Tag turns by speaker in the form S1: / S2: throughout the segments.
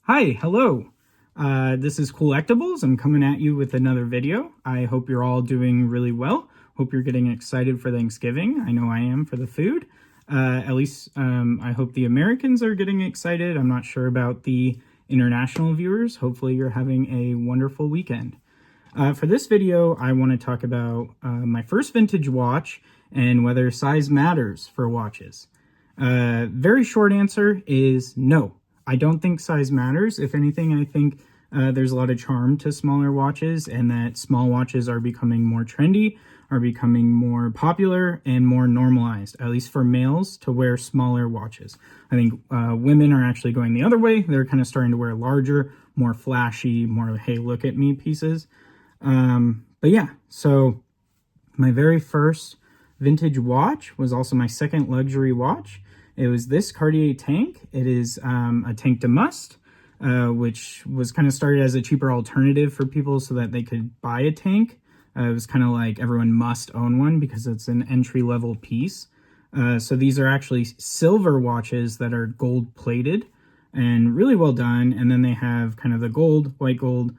S1: Hi, hello. This is Collectibles. I'm coming at you with another video. I hope you're all doing really well. Hope you're getting excited for Thanksgiving. I know I am for the food. At least I hope the Americans are getting excited. I'm not sure about the international viewers. Hopefully you're having a wonderful weekend. For this video, I want to talk about my first vintage watch and whether size matters for watches. Very short answer is no. I don't think size matters. If anything, I think there's a lot of charm to smaller watches, and that small watches are becoming more trendy, are becoming more popular and more normalized, at least for males, to wear smaller watches. I think women are actually going the other way. They're kind of starting to wear larger, more flashy, more, hey, look at me pieces. But yeah, so my very first vintage watch was also my second luxury watch. It was this Cartier tank. It is a tank de must, which was kind of started as a cheaper alternative for people so that they could buy a tank. It was kind of like everyone must own one because it's an entry-level piece. So these are actually silver watches that are gold plated and really well done. And then they have kind of the gold, white gold,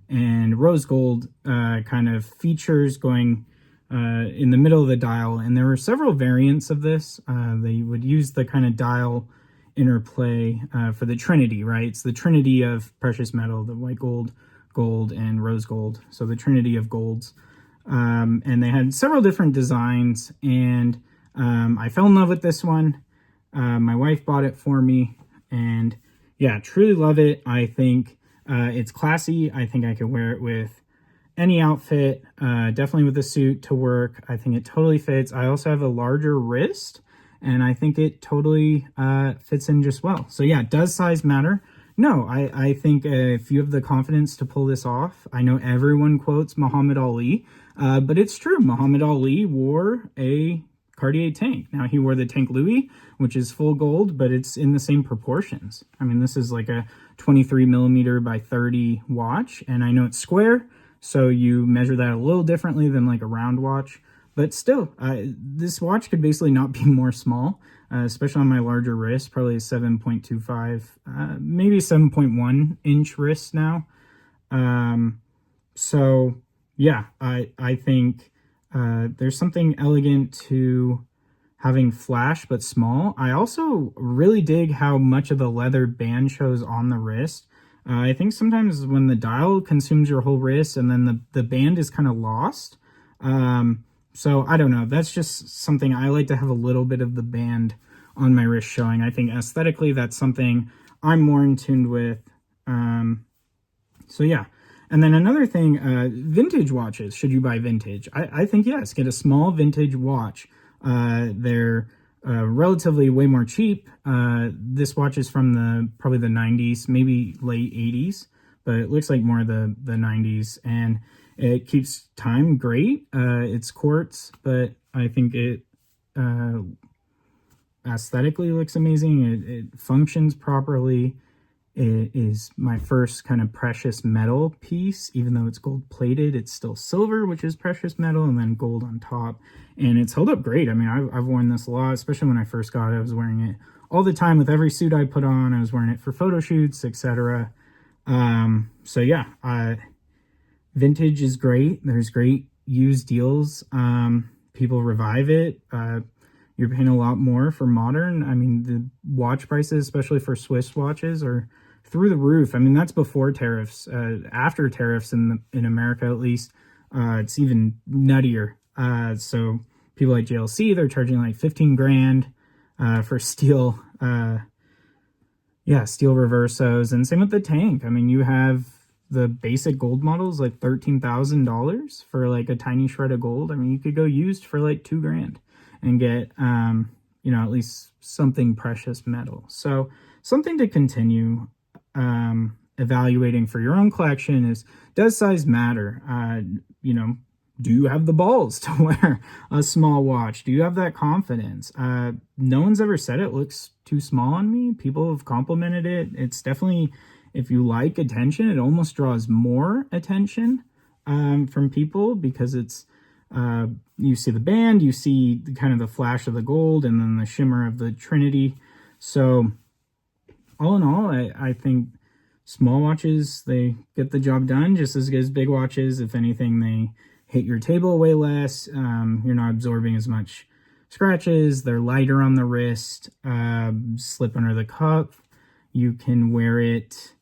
S1: and rose gold kind of features going in the middle of the dial. And there were several variants of this. They would use the kind of dial interplay for the Trinity, right? It's the Trinity of precious metal, the white gold, gold, and rose gold. So the Trinity of golds. And they had several different designs, and I fell in love with this one. My wife bought it for me, and yeah, truly love it. I think it's classy. I think I could wear it with any outfit, definitely with a suit to work. I think it totally fits. I also have a larger wrist, and I think it totally fits in just well. So yeah, does size matter? No, I think if you have the confidence to pull this off, I know everyone quotes Muhammad Ali, but it's true. Muhammad Ali wore a Cartier tank. Now, he wore the Tank Louis, which is full gold, but it's in the same proportions. I mean, this is like a 23 millimeter by 30 watch, and I know it's square, so you measure that a little differently than like a round watch. But still, this watch could basically not be more small, especially on my larger wrist, probably a 7.25, maybe 7.1 inch wrist now. So yeah, I think there's something elegant to having flash but small. I also really dig how much of the leather band shows on the wrist. I think sometimes when the dial consumes your whole wrist and then the band is kind of lost. So I don't know. That's just something I like to have a little bit of the band on my wrist showing. I think aesthetically that's something I'm more in tune with. So yeah. And then another thing, vintage watches. Should you buy vintage? I think yes. Get a small vintage watch. They're relatively way more cheap. This watch is from probably the 90s, maybe late 80s, but it looks like more the 90s, and it keeps time great. It's quartz, but I think it aesthetically looks amazing. It functions properly. It is my first kind of precious metal piece. Even though it's gold plated, it's still silver, which is precious metal, and then gold on top. And it's held up great. I mean, I've worn this a lot, especially when I first got it. I was wearing it all the time with every suit I put on. I was wearing it for photo shoots, etc. So yeah, vintage is great. There's great used deals. People revive it. You're paying a lot more for modern. I mean, the watch prices, especially for Swiss watches, are through the roof. I mean, that's before tariffs. After tariffs in America, at least, it's even nuttier. So people like JLC, they're charging like 15 grand for steel, steel reversos, and same with the tank. I mean, you have the basic gold models like $13,000 for like a tiny shred of gold. I mean, you could go used for like 2 grand and get, at least something precious metal. So something to continue evaluating for your own collection is, does size matter? Do you have the balls to wear a small watch? Do you have that confidence? No one's ever said it looks too small on me. People have complimented it. It's definitely, if you like attention, it almost draws more attention from people because it's, you see the band, you see kind of the flash of the gold, and then the shimmer of the Trinity. So all in all, I think Small watches, they get the job done just as good as big watches. If anything, they hit your table way less. You're not absorbing as much scratches. They're lighter on the wrist, slip under the cuff. You can wear it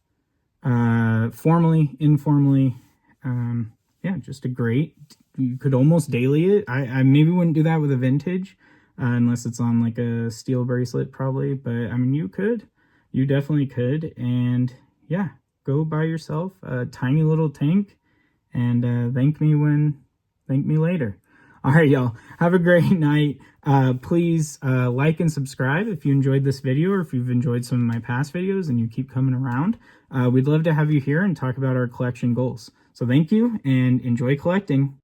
S1: formally, informally. Yeah, just a great, you could almost daily it. I maybe wouldn't do that with a vintage unless it's on like a steel bracelet probably, but I mean, you definitely could. And yeah, go buy yourself a tiny little tank and thank me later. All right, y'all, have a great night. Please like and subscribe if you enjoyed this video, or if you've enjoyed some of my past videos and you keep coming around. We'd love to have you here and talk about our collection goals. So thank you and enjoy collecting.